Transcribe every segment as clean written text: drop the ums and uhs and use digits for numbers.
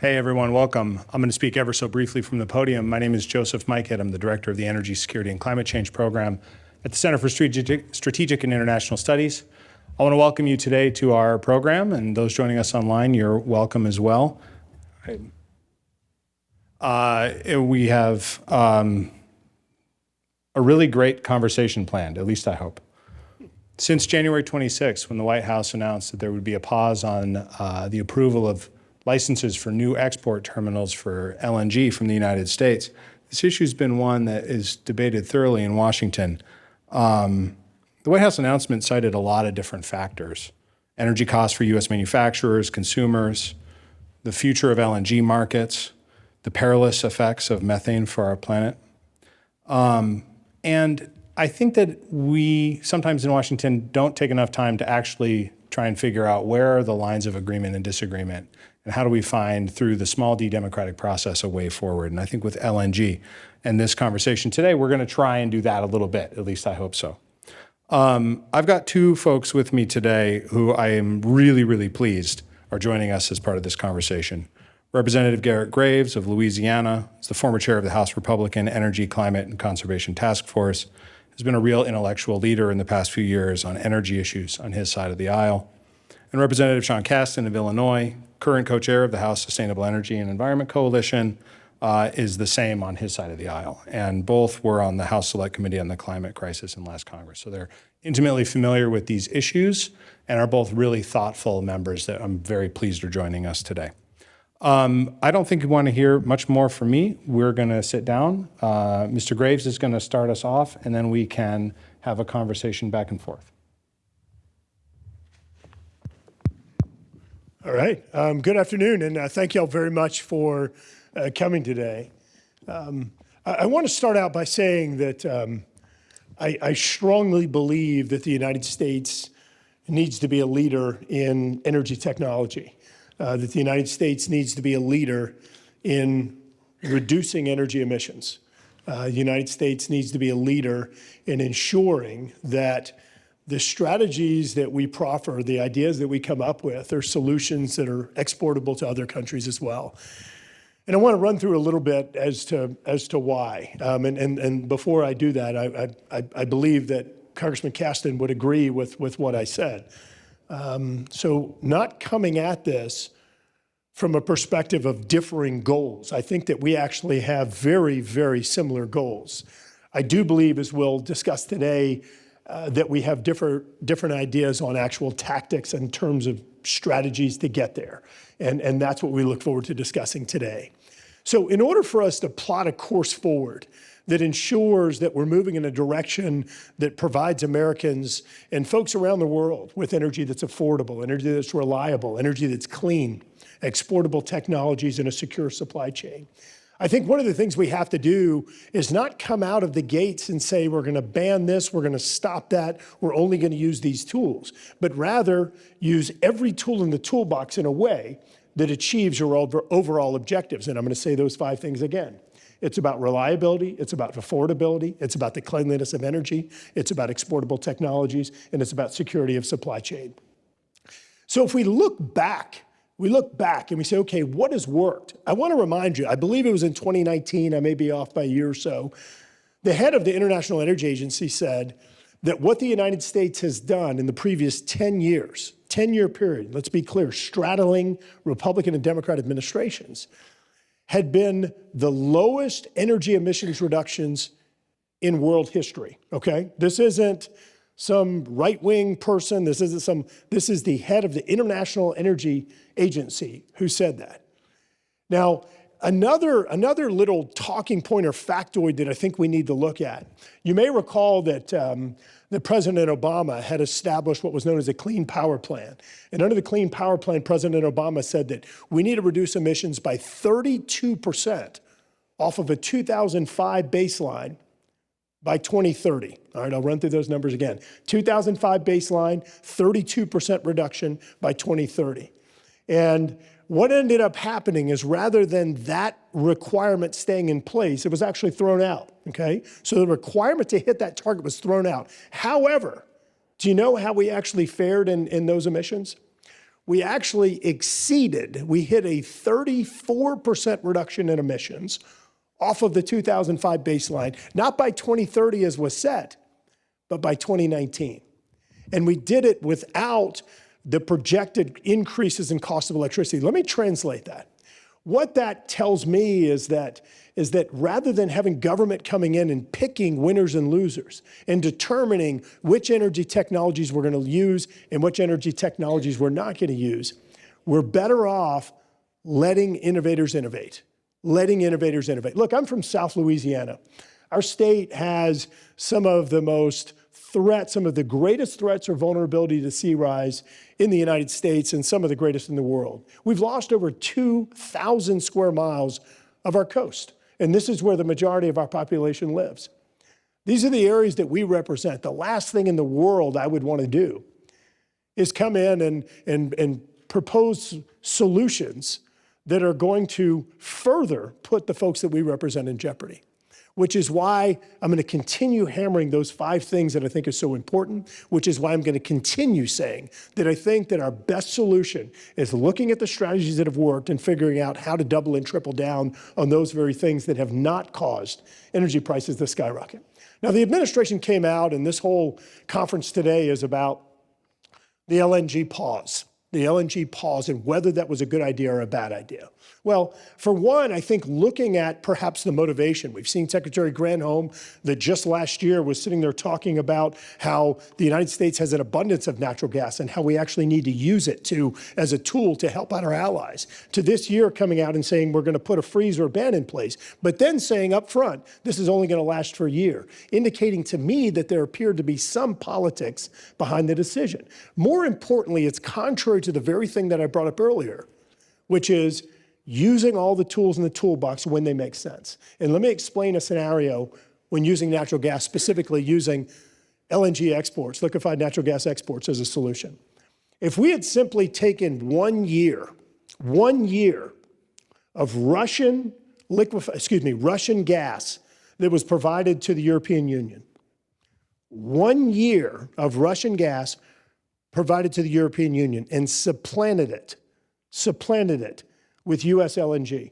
Hey everyone, welcome. I'm going to speak ever so briefly from the podium. My name is Joseph Mikett. I'm the Director of the Energy Security and Climate Change Program at the Center for Strategic and International Studies. I want to welcome you today to our program, and those joining us online, you're welcome as well. We have a really great conversation planned, at least I hope. Since January 26, when the White House announced that there would be a pause on the approval of licenses for new export terminals for LNG from the United States, this issue has been one that is debated thoroughly in Washington. The White House announcement cited a lot of different factors: energy costs for U.S. manufacturers, consumers, the future of LNG markets, the perilous effects of methane for our planet. And I think that we sometimes in Washington don't take enough time to actually try and figure out where are the lines of agreement and disagreement, and how do we find, through the small d democratic process, a way forward. And I think with LNG and this conversation today, we're going to try and do that a little bit, at least I hope so. I've got two folks with me today who I am really, really pleased are joining us as part of this conversation. Representative Garret Graves of Louisiana is the former chair of the House Republican Energy, Climate, and Conservation Task Force, has been a real intellectual leader in the past few years on energy issues on his side of the aisle. And Representative Casten of Illinois, current co-chair of the House Sustainable Energy and Environment Coalition, is the same on his side of the aisle. And both were on the House Select Committee on the Climate Crisis in last Congress. So they're intimately familiar with these issues and are both really thoughtful members that I'm very pleased are joining us today. I don't think you want to hear much more from me. We're going to sit down. Mr. Graves is going to start us off, and then we can have a conversation back and forth. All right. Good afternoon, and thank you all very much for coming today. I want to start out by saying that I strongly believe that the United States needs to be a leader in energy technology, that the United States needs to be a leader in reducing energy emissions. The United States needs to be a leader in ensuring that the strategies that we proffer, the ideas that we come up with, are solutions that are exportable to other countries as well. And I want to run through a little bit as to why. And before I do that, I believe that Congressman Casten would agree with what I said. So not coming at this from a perspective of differing goals. I think that we actually have very, very similar goals. I do believe, as we'll discuss today, that we have different ideas on actual tactics in terms of strategies to get there. And that's what we look forward to discussing today. So in order for us to plot a course forward that ensures that we're moving in a direction that provides Americans and folks around the world with energy that's affordable, energy that's reliable, energy that's clean, exportable technologies, and a secure supply chain, I think one of the things we have to do is not come out of the gates and say, we're going to ban this, we're going to stop that, we're only going to use these tools, but rather use every tool in the toolbox in a way that achieves your overall objectives. And I'm going to say those 5 things again. It's about reliability, it's about affordability, it's about the cleanliness of energy, it's about exportable technologies, and it's about security of supply chain. So if we look back and we say, okay, what has worked? I want to remind you, I believe it was in 2019, I may be off by a year or so, the head of the International Energy Agency said that what the United States has done in the previous 10 years, 10-year period, let's be clear, straddling Republican and Democrat administrations, had been the lowest energy emissions reductions in world history, okay? This isn't some right-wing person, this is the head of the International Energy Agency who said that. Now, another little talking point or factoid that I think we need to look at. You may recall that President Obama had established what was known as a Clean Power Plan. And under the Clean Power Plan, President Obama said that we need to reduce emissions by 32% off of a 2005 baseline by 2030. All right, I'll run through those numbers again. 2005 baseline, 32% reduction by 2030. And what ended up happening is, rather than that requirement staying in place, it was actually thrown out, okay? So the requirement to hit that target was thrown out. However, do you know how we actually fared in those emissions? we actually exceeded, we hit a 34% reduction in emissions off of the 2005 baseline, not by 2030 as was set, but by 2019. And we did it without the projected increases in cost of electricity. Let me translate that. What that tells me is that rather than having government coming in and picking winners and losers and determining which energy technologies we're going to use and which energy technologies we're not going to use, we're better off letting innovators innovate. Letting innovators innovate. Look, I'm from South Louisiana. Our state has some of the most threats, some of the greatest threats or vulnerability to sea rise in the United States and some of the greatest in the world. We've lost over 2,000 square miles of our coast, and this is where the majority of our population lives. These are the areas that we represent. The last thing in the world I would want to do is come in and propose solutions that are going to further put the folks that we represent in jeopardy, which is why I'm going to continue hammering those 5 things that I think are so important, which is why I'm going to continue saying that I think that our best solution is looking at the strategies that have worked and figuring out how to double and triple down on those very things that have not caused energy prices to skyrocket. Now, the administration came out, and this whole conference today is about the LNG pause. The LNG pause and whether that was a good idea or a bad idea. Well, for one, I think looking at perhaps the motivation. We've seen Secretary Granholm that just last year was sitting there talking about how the United States has an abundance of natural gas and how we actually need to use it as a tool to help out our allies. To this year coming out and saying we're going to put a freeze or a ban in place, but then saying up front, this is only going to last for a year, indicating to me that there appeared to be some politics behind the decision. More importantly, it's contrary to the very thing that I brought up earlier, which is using all the tools in the toolbox when they make sense. And let me explain a scenario when using natural gas, specifically using LNG exports, liquefied natural gas exports as a solution. If we had simply taken 1 year of Russian gas that was provided to the European Union, 1 year of Russian gas provided to the European Union and supplanted it with US LNG,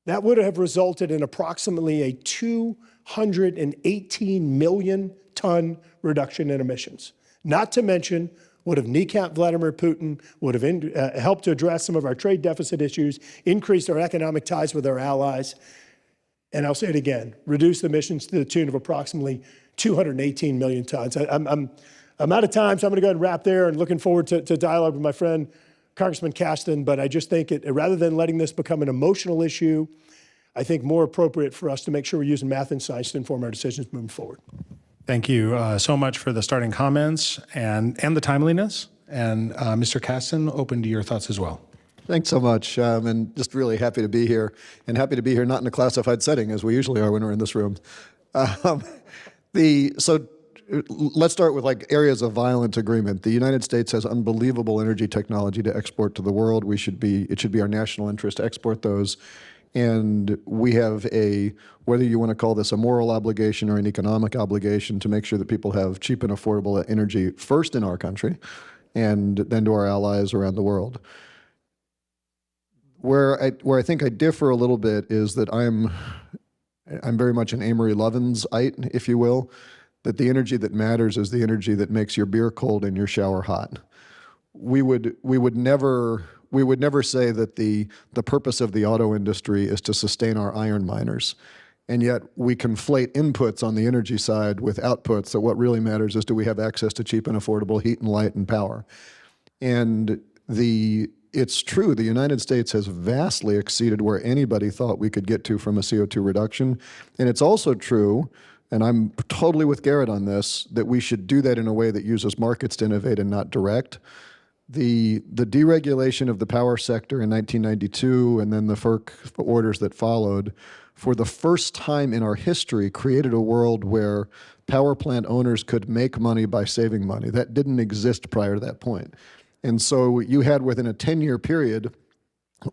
that would have resulted in approximately a 218 million ton reduction in emissions. Not to mention, would have kneecapped Vladimir Putin, would have helped to address some of our trade deficit issues, increased our economic ties with our allies, and I'll say it again, reduced emissions to the tune of approximately 218 million tons. I'm out of time, so I'm going to go ahead and wrap there, and looking forward to dialogue with my friend, Congressman Casten, but I just think rather than letting this become an emotional issue, I think more appropriate for us to make sure we're using math and science to inform our decisions moving forward. Thank you so much for the starting comments and the timeliness. And Mr. Casten, open to your thoughts as well. Thanks so much, and just really happy to be here, and happy to be here not in a classified setting as we usually are when we're in this room. Let's start with areas of violent agreement. The United States has unbelievable energy technology to export to the world. It should be our national interest to export those. And we have whether you want to call this a moral obligation or an economic obligation, to make sure that people have cheap and affordable energy first in our country and then to our allies around the world. Where I think I differ a little bit is that I'm very much an Amory Lovins-ite, if you will, that the energy that matters is the energy that makes your beer cold and your shower hot. We would never say that the purpose of the auto industry is to sustain our iron miners. And yet we conflate inputs on the energy side with outputs, that what really matters is, do we have access to cheap and affordable heat and light and power? And it's true, the United States has vastly exceeded where anybody thought we could get to from a CO2 reduction. And it's also true, and I'm totally with Garret on this, that we should do that in a way that uses markets to innovate and not direct. The deregulation of the power sector in 1992 and then the FERC orders that followed, for the first time in our history, created a world where power plant owners could make money by saving money. That didn't exist prior to that point. And so you had, within a 10-year period,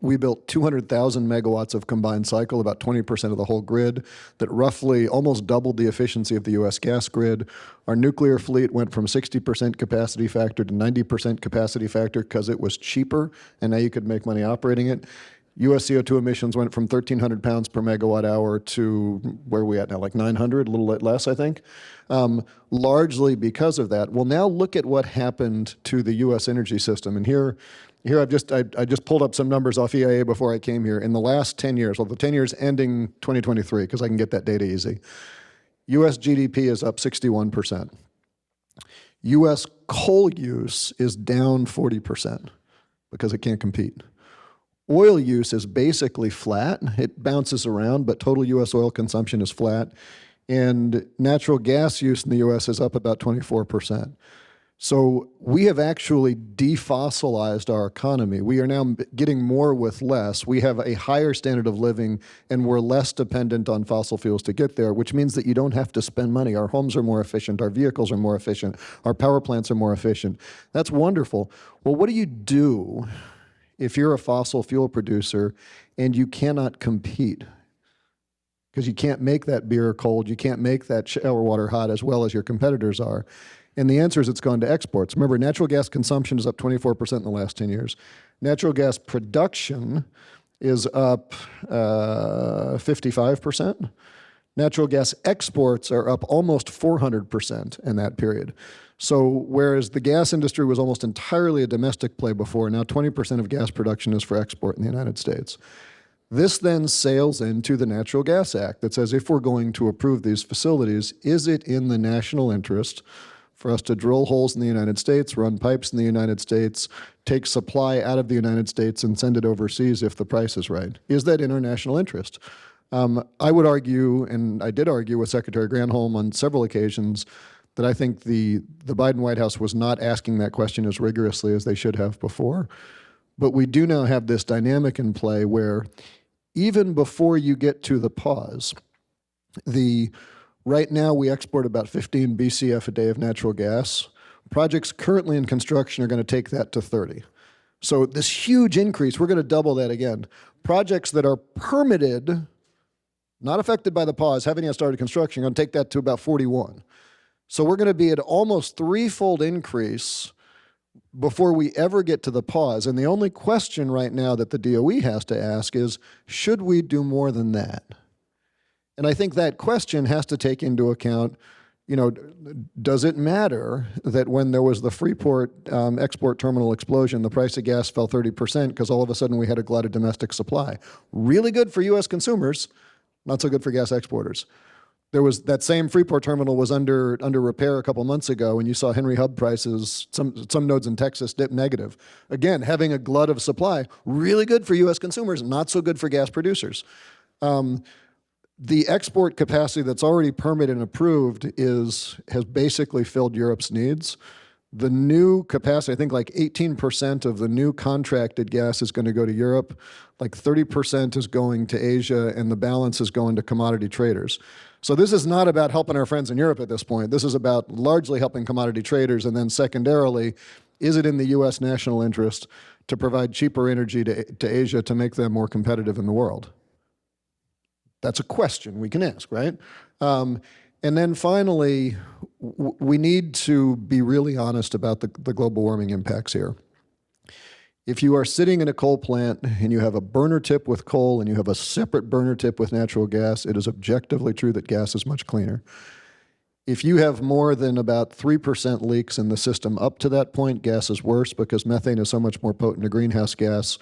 We built 200,000 megawatts of combined cycle, about 20% of the whole grid, that roughly almost doubled the efficiency of the US gas grid. Our nuclear fleet went from 60% capacity factor to 90% capacity factor because it was cheaper, and now you could make money operating it. US CO2 emissions went from 1,300 pounds per megawatt hour to where are we at now, like 900, a little bit less, I think, largely because of that. Well, now look at what happened to the US energy system. And here I just pulled up some numbers off EIA before I came here. In the last 10 years, well, the 10 years ending 2023, because I can get that data easy, US GDP is up 61%. US coal use is down 40% because it can't compete. Oil use is basically flat. It bounces around, but total US oil consumption is flat. And natural gas use in the US is up about 24%. So we have actually defossilized our economy. We are now getting more with less. We have a higher standard of living, and we're less dependent on fossil fuels to get there, which means that you don't have to spend money. Our homes are more efficient. Our vehicles are more efficient. Our power plants are more efficient. That's wonderful. Well, what do you do if you're a fossil fuel producer and you cannot compete? Because you can't make that beer cold, you can't make that shower water hot as well as your competitors are. And the answer is it's gone to exports. Remember, natural gas consumption is up 24% in the last 10 years. Natural gas production is up 55%. Natural gas exports are up almost 400% in that period. So whereas the gas industry was almost entirely a domestic play before, now 20% of gas production is for export in the United States. This then sails into the Natural Gas Act that says if we're going to approve these facilities, is it in the national interest for us to drill holes in the United States, run pipes in the United States, take supply out of the United States and send it overseas if the price is right? Is that in our national interest? I would argue, and I did argue with Secretary Granholm on several occasions, that I think the Biden White House was not asking that question as rigorously as they should have before. But we do now have this dynamic in play where even before you get to the pause, right now we export about 15 BCF a day of natural gas. Projects currently in construction are going to take that to 30. So this huge increase, we're going to double that again. Projects that are permitted, not affected by the pause, haven't yet started construction, are going to take that to about 41. So we're going to be at almost threefold increase before we ever get to the pause. And the only question right now that the DOE has to ask is, should we do more than that? And I think that question has to take into account, does it matter that when there was the Freeport export terminal explosion, the price of gas fell 30% because all of a sudden we had a glut of domestic supply? Really good for U.S. consumers, not so good for gas exporters. There was that same Freeport terminal was under repair a couple months ago, and you saw Henry Hub prices, some nodes in Texas dip negative. Again, having a glut of supply, really good for U.S. consumers, not so good for gas producers. The export capacity that's already permitted and approved has basically filled Europe's needs. The new capacity, I think like 18% of the new contracted gas is going to go to Europe, like 30% is going to Asia, and the balance is going to commodity traders. So this is not about helping our friends in Europe at this point. This is about largely helping commodity traders, and then secondarily, is it in the U.S. national interest to provide cheaper energy to Asia to make them more competitive in the world? That's a question we can ask, right? And then finally, we need to be really honest about the global warming impacts here. If you are sitting in a coal plant and you have a burner tip with coal and you have a separate burner tip with natural gas, it is objectively true that gas is much cleaner. If you have more than about 3% leaks in the system up to that point, gas is worse because methane is so much more potent a greenhouse gas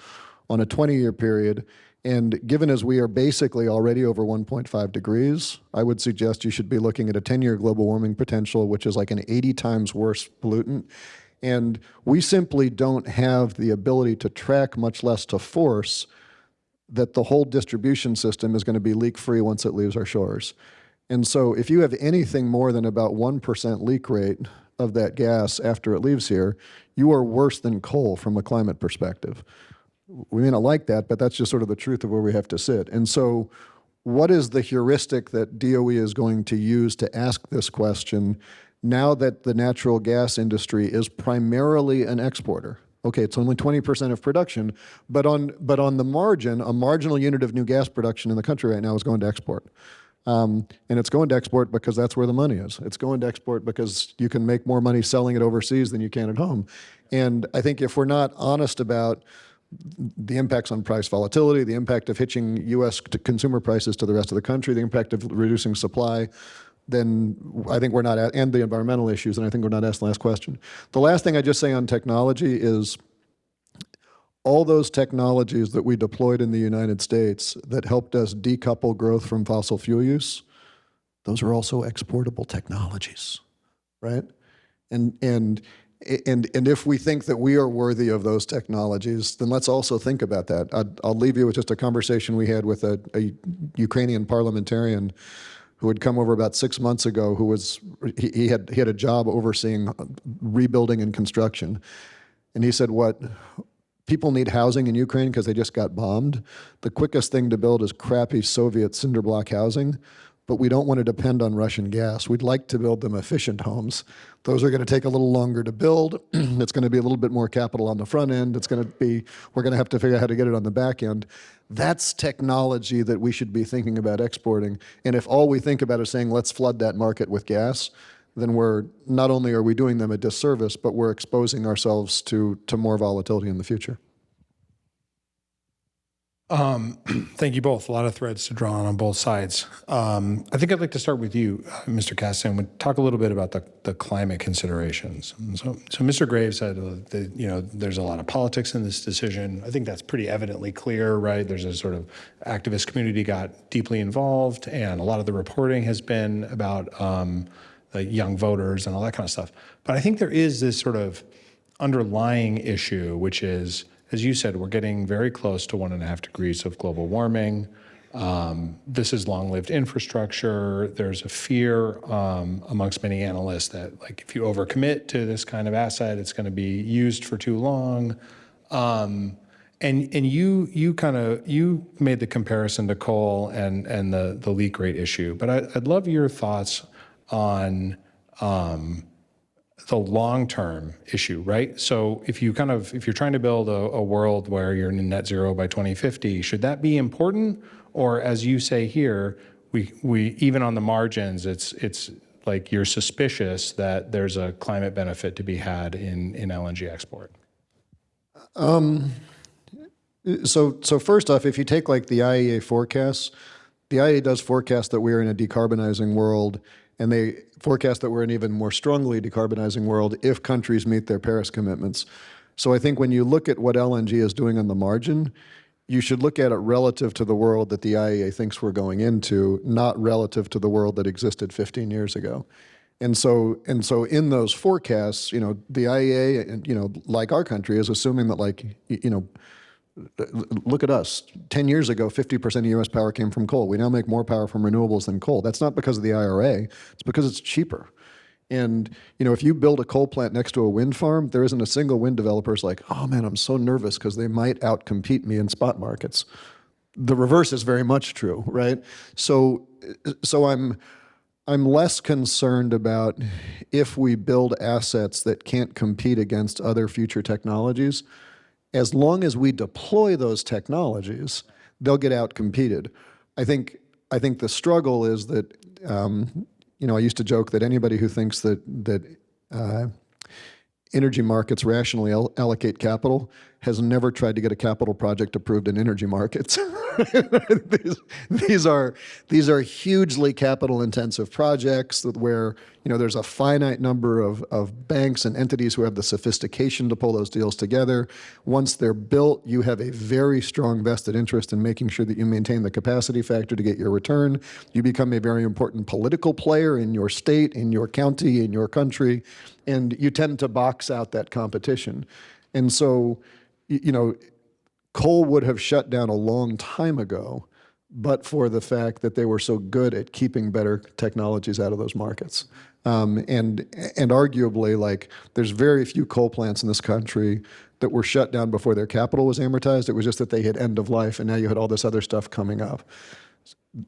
on a 20-year period. And given as we are basically already over 1.5 degrees, I would suggest you should be looking at a 10-year global warming potential, which is like an 80 times worse pollutant. And we simply don't have the ability to track, much less to force, that the whole distribution system is going to be leak-free once it leaves our shores. And so if you have anything more than about 1% leak rate of that gas after it leaves here, you are worse than coal from a climate perspective. We may not like that, but that's just sort of the truth of where we have to sit. And so what is the heuristic that DOE is going to use to ask this question now that the natural gas industry is primarily an exporter? Okay, it's only 20% of production, but on the margin, a marginal unit of new gas production in the country right now is going to export. And it's going to export because that's where the money is. It's going to export because you can make more money selling it overseas than you can at home. And I think if we're not honest about the impacts on price volatility, the impact of hitching U.S. consumer prices to the rest of the country, the impact of reducing supply, then I think we're not at, and the environmental issues, and I think we're not asked the last question. The last thing I just say on technology is all those technologies that we deployed in the United States that helped us decouple growth from fossil fuel use, those are also exportable technologies, right? And if we think that we are worthy of those technologies, then let's also think about that. I'll leave you with just a conversation we had with a Ukrainian parliamentarian who had come over about 6 months ago, who was, he had a job overseeing rebuilding and construction. And he said, what people need housing in Ukraine because they just got bombed. The quickest thing to build is crappy Soviet cinder block housing, but we don't want to depend on Russian gas. We'd like to build them efficient homes. Those are going to take a little longer to build. It's going to be a little bit more capital on the front end. It's going to be, we're going to have to figure out how to get it on the back end. That's technology that we should be thinking about exporting. And if all we think about is saying, let's flood that market with gas, then we're, not only are we doing them a disservice, but we're exposing ourselves to more volatility in the future. Thank you both. A lot of threads to draw on both sides. I think I'd like to start with you, Mr. Casten. We'll talk a little bit about the climate considerations. So Mr. Graves said that there's a lot of politics in this decision. I think that's pretty evidently clear, right? There's a sort of activist community got deeply involved, and a lot of the reporting has been about the young voters and all that kind of stuff. But I think there is this sort of underlying issue, which is, as you said, we're getting very close to 1.5 degrees of global warming. This is long-lived infrastructure. There's a fear amongst many analysts that, like, if you overcommit to this kind of asset, it's going to be used for too long. And you made the comparison to coal and the leak rate issue. But I'd love your thoughts on the long-term issue, right? So if you're trying to build a world where you're in net zero by 2050, should that be important? Or as you say here, we even on the margins, it's like you're suspicious that there's a climate benefit to be had in LNG export? So first off, if you take like the IEA forecasts, the IEA does forecast that we're in a decarbonizing world, and they forecast that we're in an even more strongly decarbonizing world if countries meet their Paris commitments. So I think when you look at what LNG is doing on the margin, you should look at it relative to the world that the IEA thinks we're going into, not relative to the world that existed 15 years ago. And so in those forecasts, the IEA, and like our country, is assuming that, like, look at us. 10 years ago, 50% of U.S. power came from coal. We now make more power from renewables than coal. That's not because of the IRA. It's because it's cheaper. And if you build a coal plant next to a wind farm, there isn't a single wind developer who's like, oh man, I'm so nervous because they might outcompete me in spot markets. The reverse is very much true, right? So I'm less concerned about if we build assets that can't compete against other future technologies. As long as we deploy those technologies, they'll get outcompeted. I think the struggle is that, I used to joke that anybody who thinks that energy markets rationally allocate capital has never tried to get a capital project approved in energy markets. These are hugely capital intensive projects where there's a finite number of banks and entities who have the sophistication to pull those deals together. Once they're built, you have a very strong vested interest in making sure that you maintain the capacity factor to get your return. You become a very important political player in your state, in your county, in your country, and you tend to box out that competition. And so, coal would have shut down a long time ago, but for the fact that they were so good at keeping better technologies out of those markets. And arguably, like, there's very few coal plants in this country that were shut down before their capital was amortized. It was just that they hit end of life, and now you had all this other stuff coming up.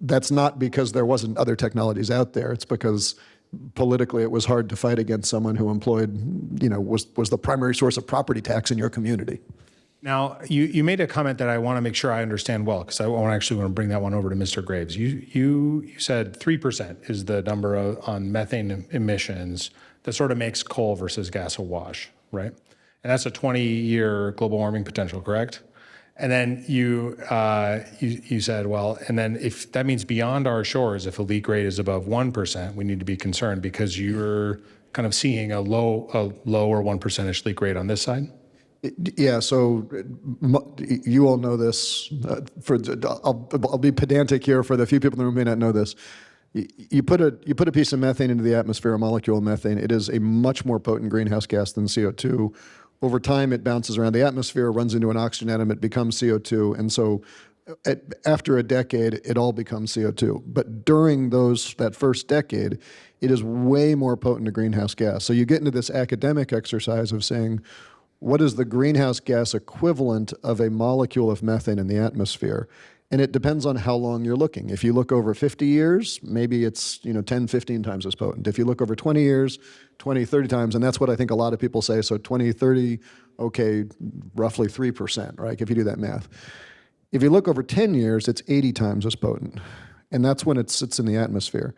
That's not because there wasn't other technologies out there. It's because politically it was hard to fight against someone who employed, was the primary source of property tax in your community. Now, you made a comment that I want to make sure I understand well, because I want to bring that one over to Mr. Graves. You said 3% is the number on methane emissions that sort of makes coal versus gas a wash, right? And that's a 20-year global warming potential, correct? And then you said, well, and then if that means beyond our shores, if a leak rate is above 1%, we need to be concerned because you're kind of seeing a lower 1% leak rate on this side? Yeah, so you all know this. I'll be pedantic here for the few people who may not know this. You put a piece of methane into the atmosphere, a molecule of methane. It is a much more potent greenhouse gas than CO2. Over time, it bounces around the atmosphere, runs into an oxygen atom, it becomes CO2, and so after a decade, it all becomes CO2. But during that first decade, it is way more potent a greenhouse gas. So you get into this academic exercise of saying, what is the greenhouse gas equivalent of a molecule of methane in the atmosphere? And it depends on how long you're looking. If you look over 50 years, maybe it's 10, 15 times as potent. If you look over 20 years, 20, 30 times, and that's what I think a lot of people say. So 20, 30, okay, roughly 3%, right? If you do that math. If you look over 10 years, it's 80 times as potent. And that's when it sits in the atmosphere.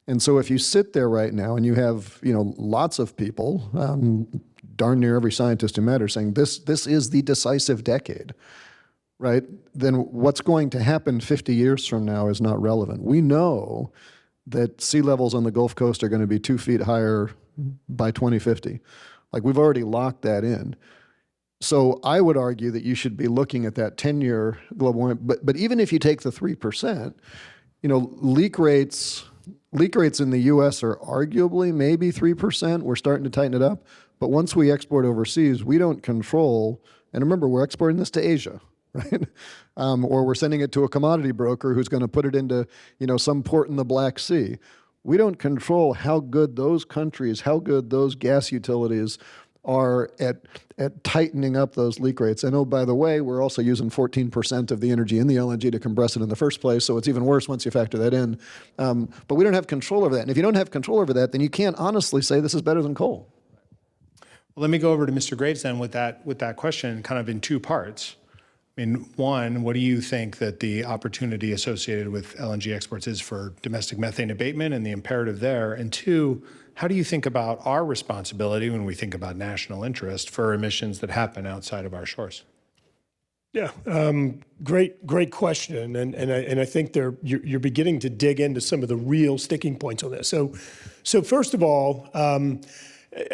And so if you sit there right now and you have lots of people, darn near every scientist who matters, saying this is the decisive decade, right? Then what's going to happen 50 years from now is not relevant. We know that sea levels on the Gulf Coast are going to be 2 feet higher by 2050. Like, we've already locked that in. So I would argue that you should be looking at that 10-year global warming. But even if you take the 3%, leak rates in the U.S. are arguably maybe 3%. We're starting to tighten it up. But once we export overseas, we don't control, and remember, we're exporting this to Asia, right? Or we're sending it to a commodity broker who's going to put it into, some port in the Black Sea. We don't control how good those countries, how good those gas utilities are at tightening up those leak rates. And oh, by the way, we're also using 14% of the energy in the LNG to compress it in the first place, so it's even worse once you factor that in. But we don't have control over that. And if you don't have control over that, then you can't honestly say this is better than coal. Well, let me go over to Mr. Graves then with that question kind of in two parts. I mean, one, what do you think that the opportunity associated with LNG exports is for domestic methane abatement and the imperative there? And two, how do you think about our responsibility when we think about national interest for emissions that happen outside of our shores? Yeah, great question, and I think you're beginning to dig into some of the real sticking points on this. So first of all,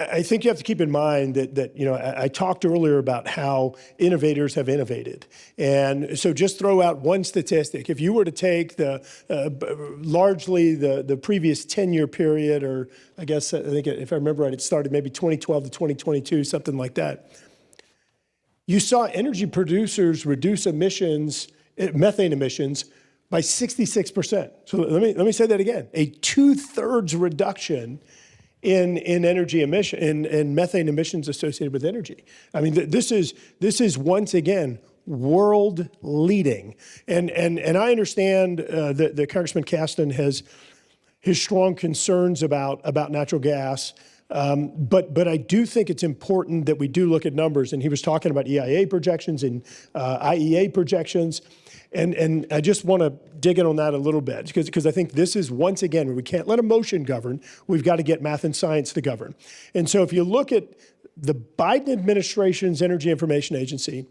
I think you have to keep in mind that I talked earlier about how innovators have innovated, and so just throw out one statistic. If you were to take largely the previous 10-year period, or I think if I remember right, it started maybe 2012 to 2022, something like that. You saw energy producers reduce methane emissions, by 66%. So let me say that again: a 2/3 reduction in energy emission in methane emissions associated with energy. I mean, this is once again world leading, and I understand that Congressman Casten has his strong concerns about natural gas. But I do think it's important that we do look at numbers, and he was talking about EIA projections and IEA projections, and I just want to dig in on that a little bit, because I think this is, once again, we can't let emotion govern. We've got to get math and science to govern. And so if you look at the Biden administration's Energy Information Agency,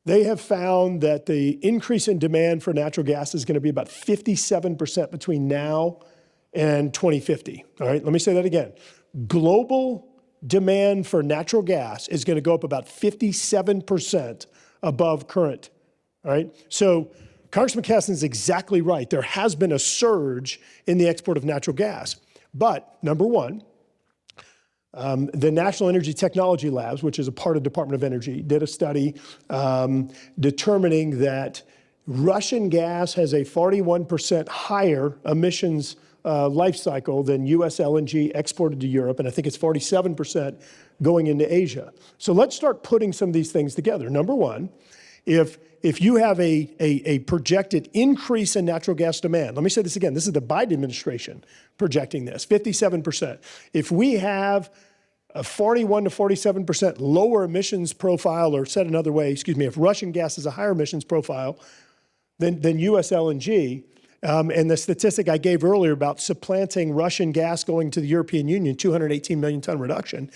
they have found that the increase in demand for natural gas is going to be about 57% between now and 2050. All right, let me say that again. Global demand for natural gas is going to go up about 57% above current. All right, so Congressman Casten is exactly right. There has been a surge in the export of natural gas. But number one, the National Energy Technology Labs, which is a part of the Department of Energy, did a study determining that Russian gas has a 41% higher emissions life cycle than U.S. LNG exported to Europe, and I think it's 47% going into Asia. So let's start putting some of these things together. Number one, If you have a projected increase in natural gas demand, let me say this again, this is the Biden administration projecting this, 57%. If we have a 41 to 47% lower emissions profile, or said another way, if Russian gas has a higher emissions profile than US LNG, and the statistic I gave earlier about supplanting Russian gas going to the European Union, 218 million ton reduction,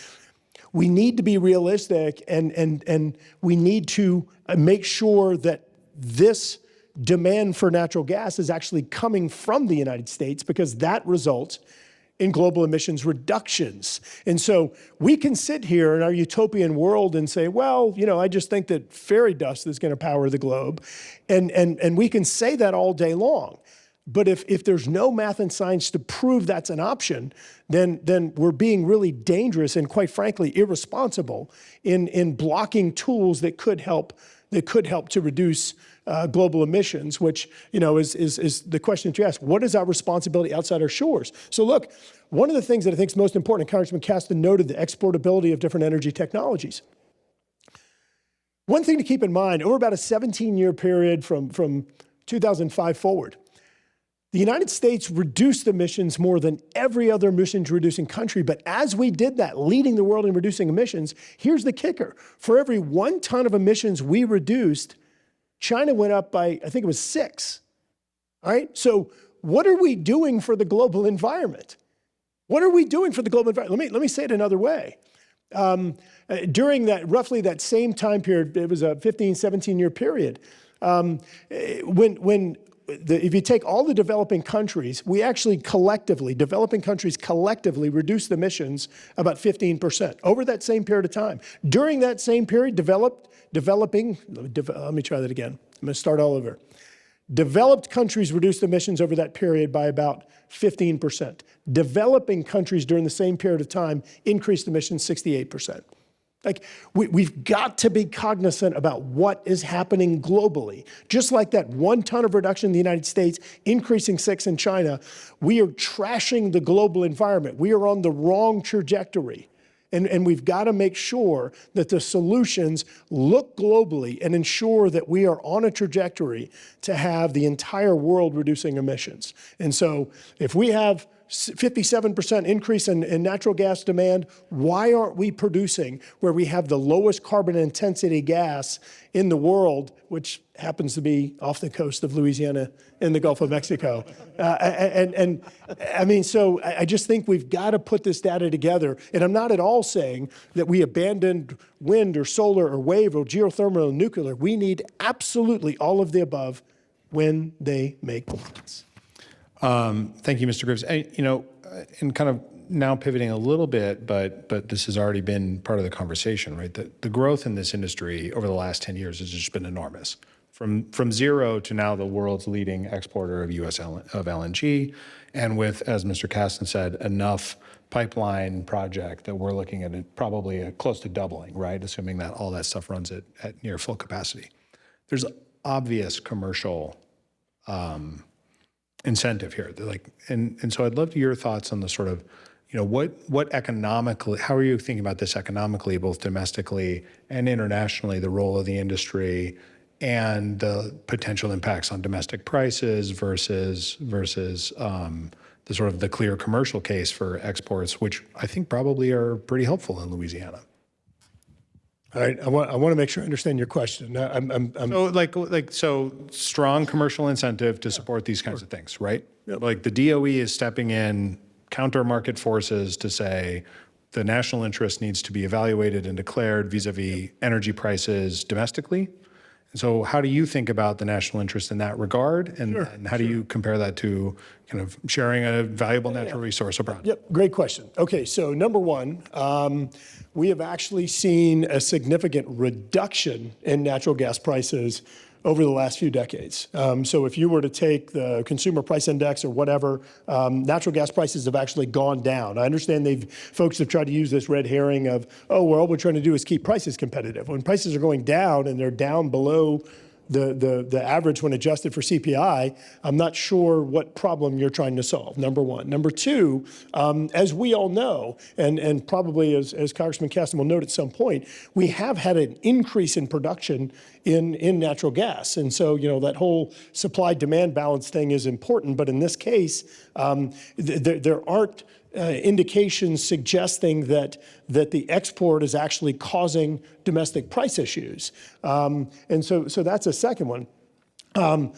we need to be realistic and we need to make sure that this demand for natural gas is actually coming from the United States, because that results in global emissions reductions. And so we can sit here in our utopian world and say, well, I just think that fairy dust is going to power the globe. And we can say that all day long. But if there's no math and science to prove that's an option, then we're being really dangerous and, quite frankly, irresponsible in blocking tools that could help to reduce global emissions, which is the question that you ask. What is our responsibility outside our shores? So look, one of the things that I think is most important, and Congressman Casten noted the exportability of different energy technologies. One thing to keep in mind, over about a 17-year period from 2005 forward, the United States reduced emissions more than every other emissions-reducing country. But as we did that, leading the world in reducing emissions, here's the kicker. For every 1 ton of emissions we reduced, China went up by, I think it was 6. All right? So what are we doing for the global environment? What are we doing for the global environment? Let me say it another way. During roughly that same time period, it was a 15, 17-year period, if you take all the developing countries, we actually developing countries collectively reduced emissions about 15% over that same period of time. During that same period, let me try that again. I'm going to start all over. Developed countries reduced emissions over that period by about 15%. Developing countries during the same period of time increased emissions 68%. Like, we've got to be cognizant about what is happening globally. Just like that 1 ton of reduction in the United States, increasing 6 in China, we are trashing the global environment. We are on the wrong trajectory. And we've got to make sure that the solutions look globally and ensure that we are on a trajectory to have the entire world reducing emissions. And so if we have 57% increase in natural gas demand, why aren't we producing where we have the lowest carbon intensity gas in the world, which happens to be off the coast of Louisiana in the Gulf of Mexico? So I just think we've got to put this data together. And I'm not at all saying that we abandoned wind or solar or wave or geothermal or nuclear. We need absolutely all of the above when they make sense. Thank you, Mr. Graves. And kind of now pivoting a little bit, but this has already been part of the conversation, right? The growth in this industry over the last 10 years has just been enormous. From zero to now the world's leading exporter of LNG, and with, as Mr. Casten said, enough pipeline project that we're looking at it probably close to doubling, right? Assuming that all that stuff runs at near full capacity. There's obvious commercial incentive here. And so I'd love your thoughts on the sort of, what economically, how are you thinking about this economically, both domestically and internationally, the role of the industry and the potential impacts on domestic prices versus the sort of the clear commercial case for exports, which I think probably are pretty helpful in Louisiana. All right, I want to make sure I understand your question. So strong commercial incentive to support these kinds of things, right? Yep. Like the DOE is stepping in, counter market forces to say the national interest needs to be evaluated and declared vis-a-vis energy prices domestically. And so how do you think about the national interest in that regard? And how do you compare that to kind of sharing a valuable natural resource abroad? Yep, great question. Okay, so number one, we have actually seen a significant reduction in natural gas prices over the last few decades. So if you were to take the consumer price index or whatever, natural gas prices have actually gone down. I understand folks have tried to use this red herring of, all we're trying to do is keep prices competitive. When prices are going down and they're down below the average when adjusted for CPI, I'm not sure what problem you're trying to solve, number one. Number two, as we all know, and probably as Congressman Casten will note at some point, we have had an increase in production in natural gas. And so, that whole supply-demand balance thing is important. But in this case, there aren't indications suggesting that the export is actually causing domestic price issues. And so that's a second one. I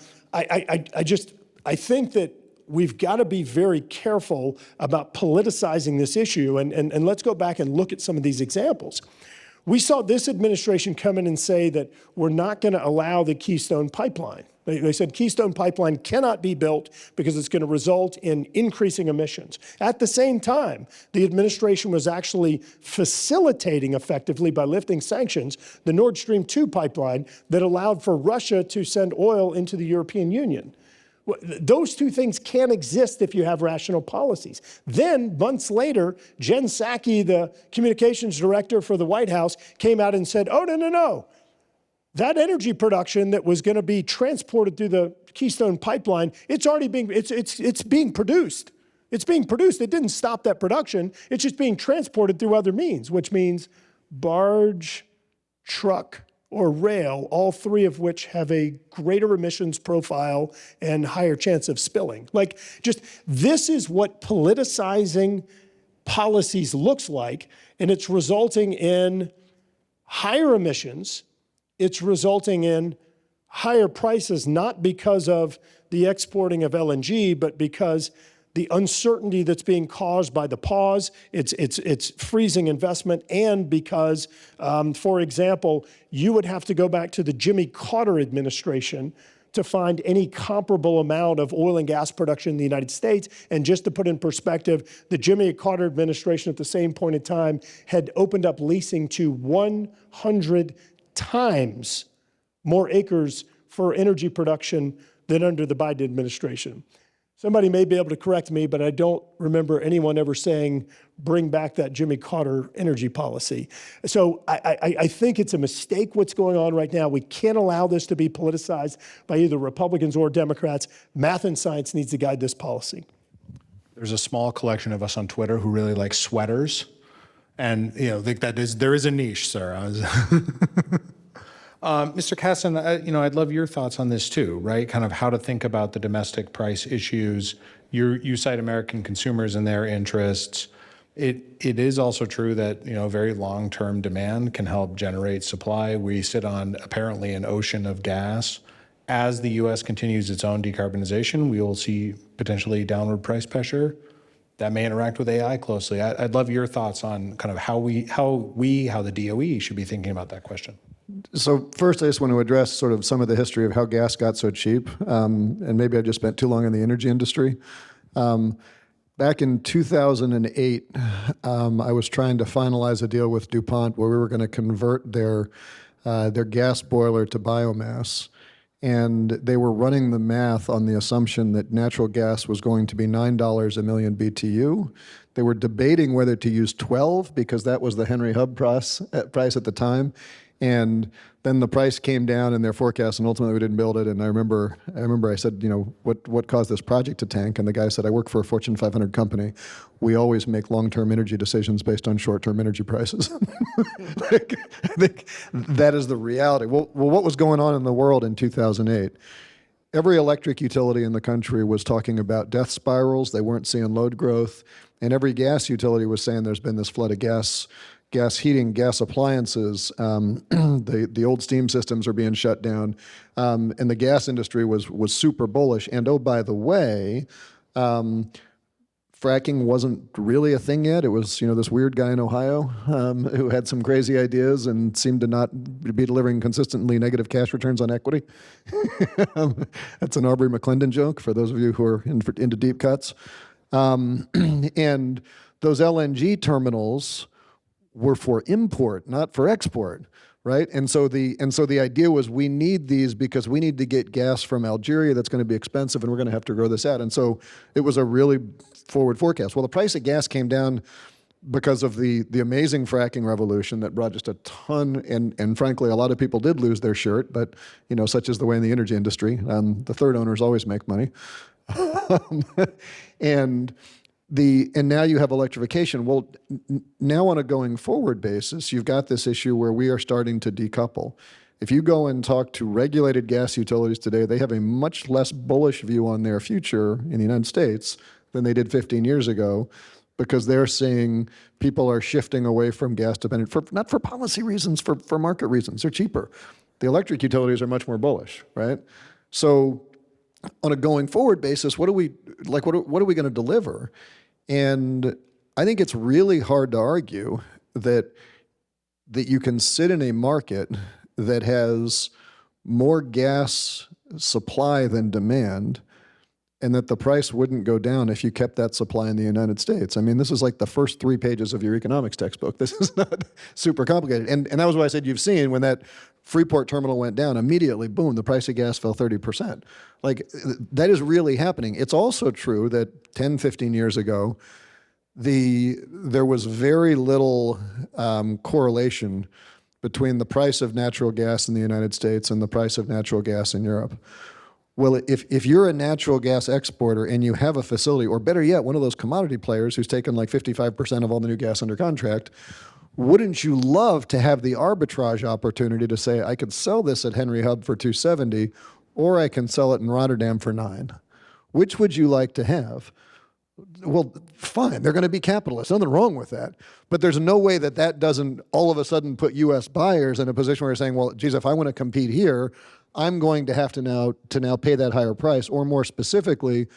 think that we've got to be very careful about politicizing this issue. And let's go back and look at some of these examples. We saw this administration come in and say that we're not going to allow the Keystone Pipeline. They said Keystone Pipeline cannot be built because it's going to result in increasing emissions. At the same time, the administration was actually facilitating effectively by lifting sanctions the Nord Stream 2 pipeline that allowed for Russia to send oil into the European Union. Those two things can't exist if you have rational policies. Then, months later, Jen Psaki, the communications director for the White House, came out and said, oh, no. That energy production that was going to be transported through the Keystone Pipeline, it's being produced. It's being produced. It didn't stop that production. It's just being transported through other means, which means barge, truck, or rail, all three of which have a greater emissions profile and higher chance of spilling. This is what politicizing policies looks like, and it's resulting in higher emissions. It's resulting in higher prices, not because of the exporting of LNG, but because the uncertainty that's being caused by the pause, it's freezing investment, and because, for example, you would have to go back to the Jimmy Carter administration to find any comparable amount of oil and gas production in the United States. And just to put in perspective, the Jimmy Carter administration at the same point in time had opened up leasing to 100 times more acres for energy production than under the Biden administration. Somebody may be able to correct me, but I don't remember anyone ever saying, bring back that Jimmy Carter energy policy. So I think it's a mistake what's going on right now. We can't allow this to be politicized by either Republicans or Democrats. Math and science needs to guide this policy. There's a small collection of us on Twitter who really like sweaters. And, think there is a niche, sir. Mr. Casten, I'd love your thoughts on this too, right? Kind of how to think about the domestic price issues. You cite American consumers and their interests. It is also true that, very long-term demand can help generate supply. We sit on apparently an ocean of gas. As the U.S. continues its own decarbonization, we will see potentially downward price pressure. That may interact with AI closely. I'd love your thoughts on kind of how the DOE should be thinking about that question. So first, I just want to address sort of some of the history of how gas got so cheap, and maybe I just spent too long in the energy industry. Back in 2008, I was trying to finalize a deal with DuPont where we were going to convert their gas boiler to biomass. And they were running the math on the assumption that natural gas was going to be $9 a million BTU. They were debating whether to use 12 because that was the Henry Hub price at the time. And then the price came down in their forecast, and ultimately we didn't build it. And I remember I said, what caused this project to tank? And the guy said, I work for a Fortune 500 company. We always make long-term energy decisions based on short-term energy prices. I think that is the reality. Well, what was going on in the world in 2008? Every electric utility in the country was talking about death spirals. They weren't seeing load growth. And every gas utility was saying there's been this flood of gas heating, gas appliances. The old steam systems are being shut down. And the gas industry was super bullish. And oh, by the way, fracking wasn't really a thing yet. It was, this weird guy in Ohio who had some crazy ideas and seemed to not be delivering consistently negative cash returns on equity. That's an Aubrey McClendon joke for those of you who are into deep cuts. And those LNG terminals were for import, not for export, right? And so the idea was we need these because we need to get gas from Algeria that's going to be expensive, and we're going to have to grow this out. And so it was a really forward forecast. Well, the price of gas came down because of the amazing fracking revolution that brought just a ton, and frankly, a lot of people did lose their shirt, but such is the way in the energy industry. The third owners always make money. and now you have electrification. Well, now on a going forward basis, you've got this issue where we are starting to decouple. If you go and talk to regulated gas utilities today, they have a much less bullish view on their future in the United States than they did 15 years ago, because they're saying people are shifting away from gas dependent, not for policy reasons, for market reasons. They're cheaper. The electric utilities are much more bullish, right? So on a going forward basis, what are we going to deliver? And I think it's really hard to argue that you can sit in a market that has more gas supply than demand, and that the price wouldn't go down if you kept that supply in the United States. I mean, this is like the first 3 pages of your economics textbook. This is not super complicated. And that was what I said you've seen when that Freeport terminal went down, immediately, boom, the price of gas fell 30%. Like, that is really happening. It's also true that 10, 15 years ago, there was very little correlation between the price of natural gas in the United States and the price of natural gas in Europe. Well, if you're a natural gas exporter and you have a facility, or better yet, one of those commodity players who's taken like 55% of all the new gas under contract, wouldn't you love to have the arbitrage opportunity to say, I could sell this at Henry Hub for $2.70, or I can sell it in Rotterdam for $9? Which would you like to have? Well, fine, they're going to be capitalists. Nothing wrong with that. But there's no way that doesn't all of a sudden put U.S. buyers in a position where they're saying, well, geez, if I want to compete here, I'm going to have to now pay that higher price. Or more specifically,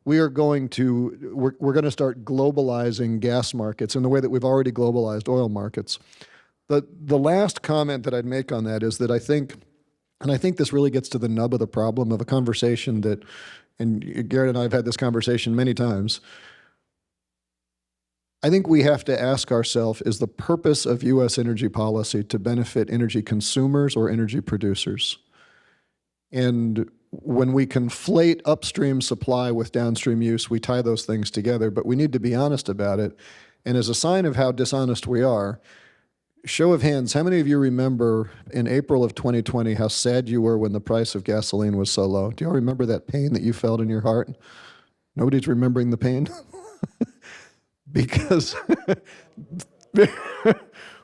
we're going to start globalizing gas markets in the way that we've already globalized oil markets. The last comment that I'd make on that is that I think this really gets to the nub of the problem of a conversation that, and Garret and I have had this conversation many times. I think we have to ask ourselves, is the purpose of U.S. energy policy to benefit energy consumers or energy producers? And when we conflate upstream supply with downstream use, we tie those things together, but we need to be honest about it. And as a sign of how dishonest we are, show of hands, how many of you remember in April of 2020 how sad you were when the price of gasoline was so low? Do you all remember that pain that you felt in your heart? Nobody's remembering the pain? Because,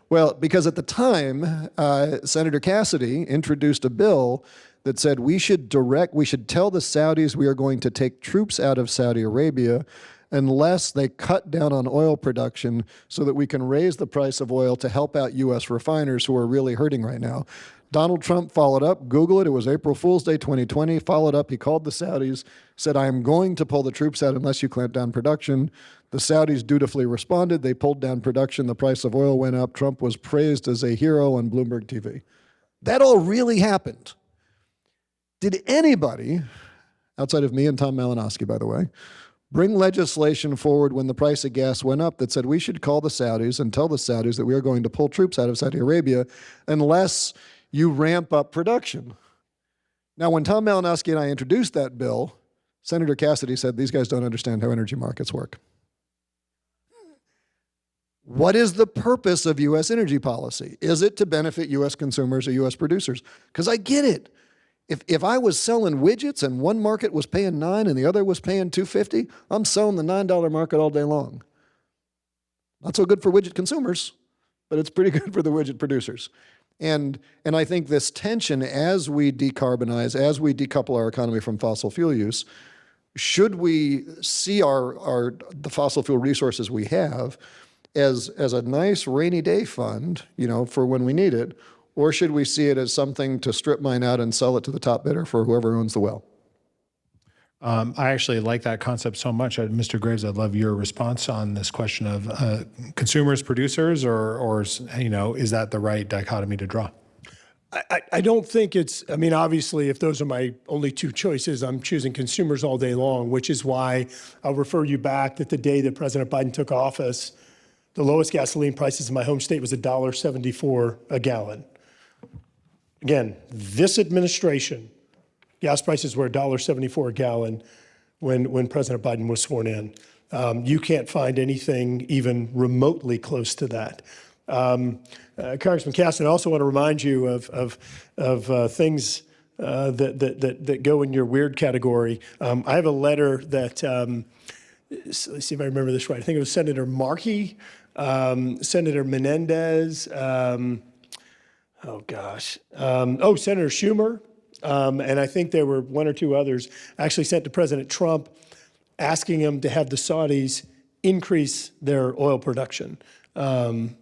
well, because at the time, Senator Cassidy introduced a bill that said we should tell the Saudis we are going to take troops out of Saudi Arabia unless they cut down on oil production so that we can raise the price of oil to help out U.S. refiners who are really hurting right now. Donald Trump followed up. Google it. It was April Fool's Day 2020. Followed up. He called the Saudis, said, I am going to pull the troops out unless you clamp down production. The Saudis dutifully responded. They pulled down production. The price of oil went up. Trump was praised as a hero on Bloomberg TV. That all really happened. Did anybody, outside of me and Tom Malinowski, by the way, bring legislation forward when the price of gas went up that said we should call the Saudis and tell the Saudis that we are going to pull troops out of Saudi Arabia unless you ramp up production? Now, when Tom Malinowski and I introduced that bill, Senator Cassidy said, these guys don't understand how energy markets work. What is the purpose of U.S. energy policy? Is it to benefit U.S. consumers or U.S. producers? Because I get it. If I was selling widgets and one market was paying $9 and the other was paying $2.50, I'm selling the $9 market all day long. Not so good for widget consumers, but it's pretty good for the widget producers. And I think this tension as we decarbonize, as we decouple our economy from fossil fuel use, should we see the fossil fuel resources we have as a nice rainy day fund, for when we need it, or should we see it as something to strip mine out and sell it to the top bidder for whoever owns the well? I actually like that concept so much. Mr. Graves, I'd love your response on this question of consumers, producers, or is that the right dichotomy to draw? I don't think obviously, if those are my only two choices, I'm choosing consumers all day long, which is why I'll refer you back that the day that President Biden took office, the lowest gasoline prices in my home state was $1.74 a gallon. Again, this administration, gas prices were $1.74 a gallon when President Biden was sworn in. You can't find anything even remotely close to that. Congressman Casten, I also want to remind you of things that go in your weird category. I have a letter that, let's see if I remember this right. I think it was Senator Markey, Senator Menendez, Senator Schumer, and I think there were one or two others actually sent to President Trump asking him to have the Saudis increase their oil production. I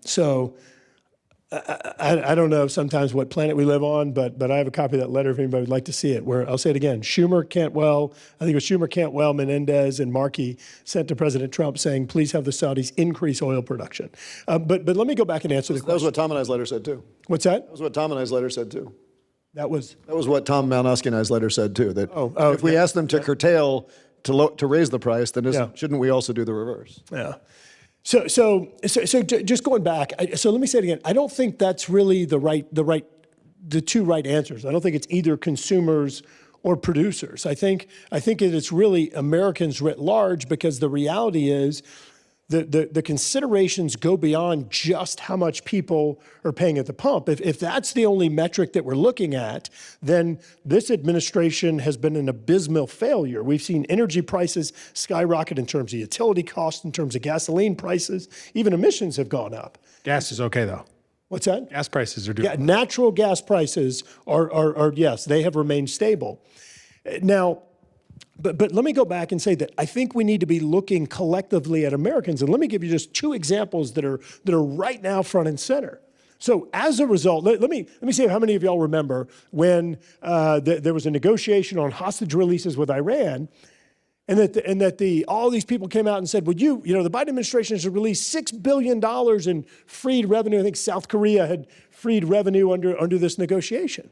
don't know sometimes what planet we live on, but I have a copy of that letter if anybody would like to see it, where I'll say it again. Schumer, Cantwell, I think it was Schumer, Cantwell, Menendez, and Markey sent to President Trump saying, please have the Saudis increase oil production. But let me go back and answer the question. That was what Tom and I's letter said too. What's that? That was what Tom and I's letter said too. That was what Tom Malinowski and I's letter said too. That if we ask them to curtail to raise the price, then shouldn't we also do the reverse? Yeah. So just going back, so let me say it again. I don't think that's really the two right answers. I don't think it's either consumers or producers. I think it's really Americans writ large, because the reality is the considerations go beyond just how much people are paying at the pump. If that's the only metric that we're looking at, then this administration has been an abysmal failure. We've seen energy prices skyrocket in terms of utility costs, in terms of gasoline prices, even emissions have gone up. Gas is okay, though. What's that? Gas prices are doing well. Natural gas prices are yes, they have remained stable. Now, But let me go back and say that I think we need to be looking collectively at Americans. And let me give you just two examples that are right now front and center. So as a result, let me see how many of y'all remember when there was a negotiation on hostage releases with Iran, and that all these people came out and said, well, the Biden administration has released $6 billion in freed revenue. I think South Korea had freed revenue under this negotiation.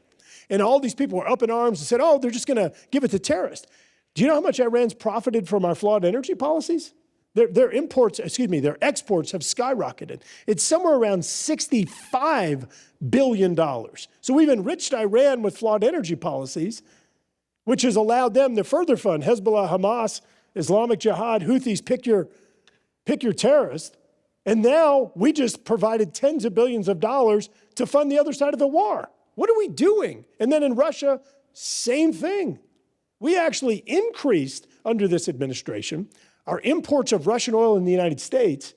And all these people were up in arms and said, oh, they're just going to give it to terrorists. Do you know how much Iran's profited from our flawed energy policies? Their exports have skyrocketed. It's somewhere around $65 billion. So we've enriched Iran with flawed energy policies, which has allowed them to further fund Hezbollah, Hamas, Islamic Jihad, Houthis, pick your terrorist. And now we just provided tens of billions of dollars to fund the other side of the war. What are we doing? And then in Russia, same thing. We actually increased, under this administration, our imports of Russian oil in the United States.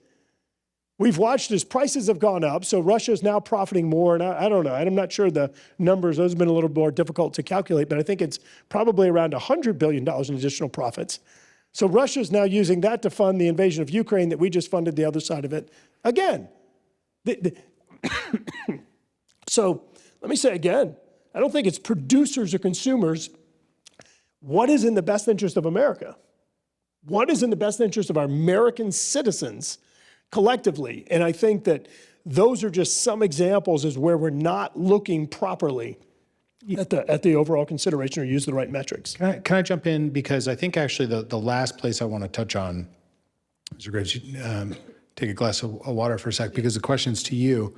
We've watched as prices have gone up, so Russia is now profiting more, and I don't know. I'm not sure the numbers. Those have been a little more difficult to calculate, but I think it's probably around $100 billion in additional profits. So Russia is now using that to fund the invasion of Ukraine that we just funded the other side of it again. So let me say again, I don't think it's producers or consumers. What is in the best interest of America? What is in the best interest of our American citizens collectively? And I think that those are just some examples as where we're not looking properly at the overall consideration or use the right metrics. Can I jump in? Because I think actually the last place I want to touch on, Mr. Graves, take a glass of water for a sec, because the question's to you,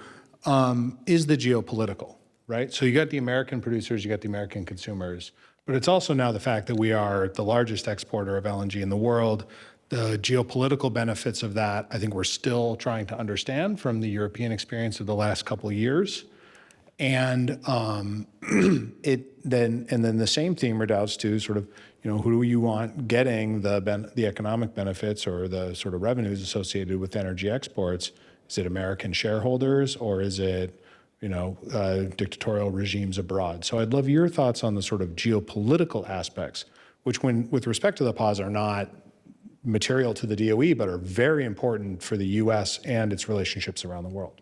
is the geopolitical, right? So you got the American producers, you got the American consumers, but it's also now the fact that we are the largest exporter of LNG in the world. The geopolitical benefits of that, I think we're still trying to understand from the European experience of the last couple of years. And then the same theme redoubts to sort of, who do you want getting the economic benefits or the sort of revenues associated with energy exports? Is it American shareholders, or is it dictatorial regimes abroad? So I'd love your thoughts on the sort of geopolitical aspects, which with respect to the pause are not material to the DOE, but are very important for the U.S. and its relationships around the world.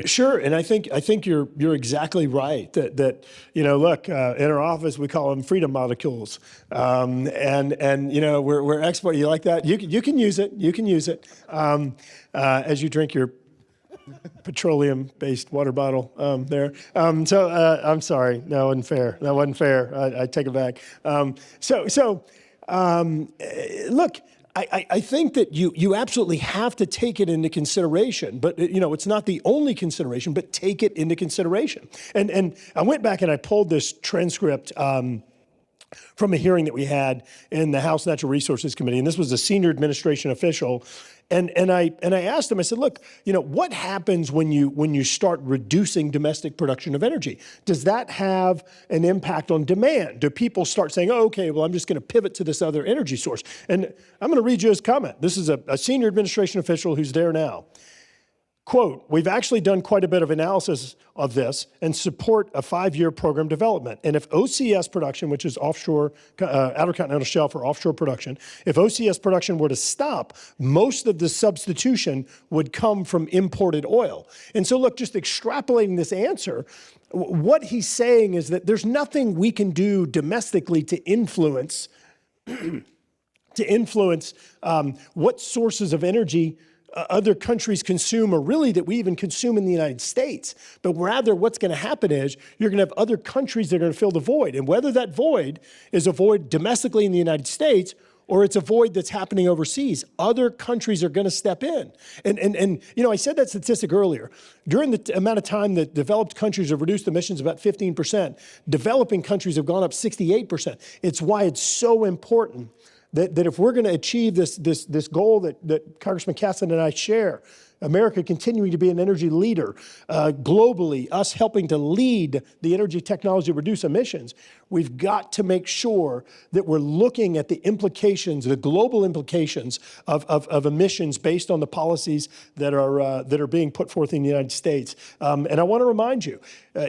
Sure, and I think you're exactly right that look, in our office we call them freedom molecules, and we're export. You like that? You can use it. You can use it as you drink your petroleum-based water bottle there. So I'm sorry, that wasn't fair. That wasn't fair. I take it back. Look, I think that you absolutely have to take it into consideration, but it's not the only consideration, but take it into consideration. And I went back and I pulled this transcript from a hearing that we had in the House Natural Resources Committee, and this was a senior administration official. And I asked him, I said, look, what happens when you start reducing domestic production of energy? Does that have an impact on demand? Do people start saying, oh, okay, well, I'm just going to pivot to this other energy source? And I'm going to read you his comment. This is a senior administration official who's there now. Quote, we've actually done quite a bit of analysis of this and support a 5-year program development. And if OCS production, which is offshore, outer continental shelf or offshore production, if OCS production were to stop, most of the substitution would come from imported oil. And so look, just extrapolating this answer, what he's saying is that there's nothing we can do domestically to influence what sources of energy other countries consume, or really that we even consume in the United States. But rather what's going to happen is you're going to have other countries that are going to fill the void. And whether that void is a void domestically in the United States or it's a void that's happening overseas, other countries are going to step in. And I said that statistic earlier. During the amount of time that developed countries have reduced emissions about 15%, developing countries have gone up 68%. It's why it's so important that if we're going to achieve this goal that Congressman Casten and I share, America continuing to be an energy leader globally, us helping to lead the energy technology to reduce emissions, we've got to make sure that we're looking at the implications, the global implications of emissions based on the policies that are being put forth in the United States. And I want to remind you,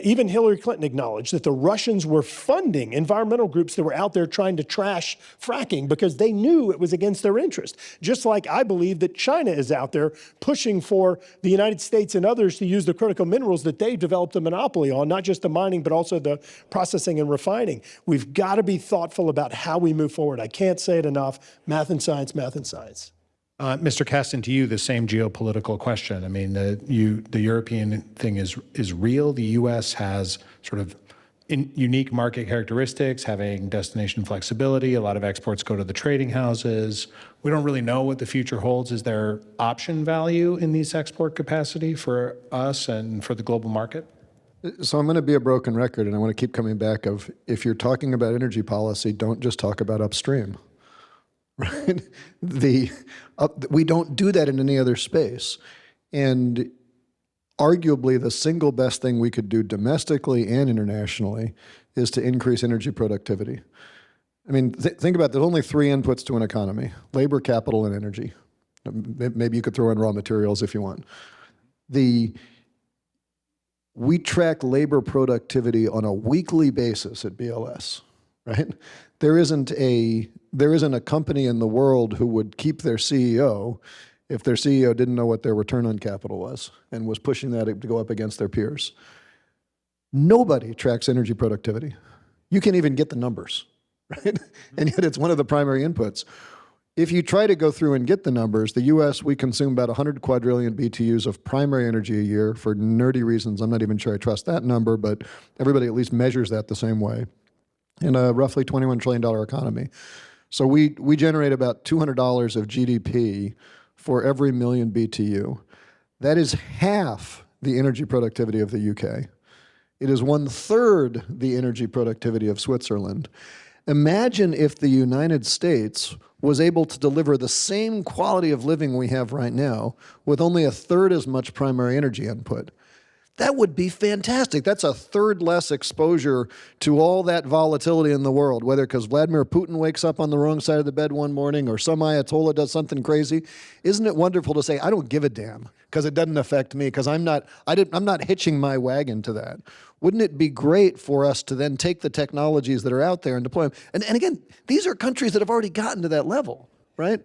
even Hillary Clinton acknowledged that the Russians were funding environmental groups that were out there trying to trash fracking because they knew it was against their interest. Just like I believe that China is out there pushing for the United States and others to use the critical minerals that they've developed a monopoly on, not just the mining, but also the processing and refining. We've got to be thoughtful about how we move forward. I can't say it enough. Math and science, math and science. Mr. Casten, to you, the same geopolitical question. I mean, the European thing is real. The U.S. has sort of unique market characteristics, having destination flexibility. A lot of exports go to the trading houses. We don't really know what the future holds. Is there option value in these export capacity for us and for the global market? So I'm going to be a broken record, and I want to keep coming back of, if you're talking about energy policy, don't just talk about upstream, right? We don't do that in any other space. And arguably the single best thing we could do domestically and internationally is to increase energy productivity. I mean, think about, there's only 3 inputs to an economy: labor, capital, and energy. Maybe you could throw in raw materials if you want. We track labor productivity on a weekly basis at BLS, right? There isn't a company in the world who would keep their CEO if their CEO didn't know what their return on capital was and was pushing that to go up against their peers. Nobody tracks energy productivity. You can't even get the numbers, right? And yet it's one of the primary inputs. If you try to go through and get the numbers, the U.S., we consume about 100 quadrillion BTUs of primary energy a year. For nerdy reasons, I'm not even sure I trust that number, but everybody at least measures that the same way, in a roughly $21 trillion economy. So we generate about $200 of GDP for every million BTU. That is half the energy productivity of the UK. It is 1/3 the energy productivity of Switzerland. Imagine if the United States was able to deliver the same quality of living we have right now with only 1/3 as much primary energy input. That would be fantastic. That's 1/3 less exposure to all that volatility in the world, whether because Vladimir Putin wakes up on the wrong side of the bed one morning or some Ayatollah does something crazy. Isn't it wonderful to say, I don't give a damn because it doesn't affect me, because I'm not hitching my wagon to that. Wouldn't it be great for us to then take the technologies that are out there and deploy them? And again, these are countries that have already gotten to that level, right?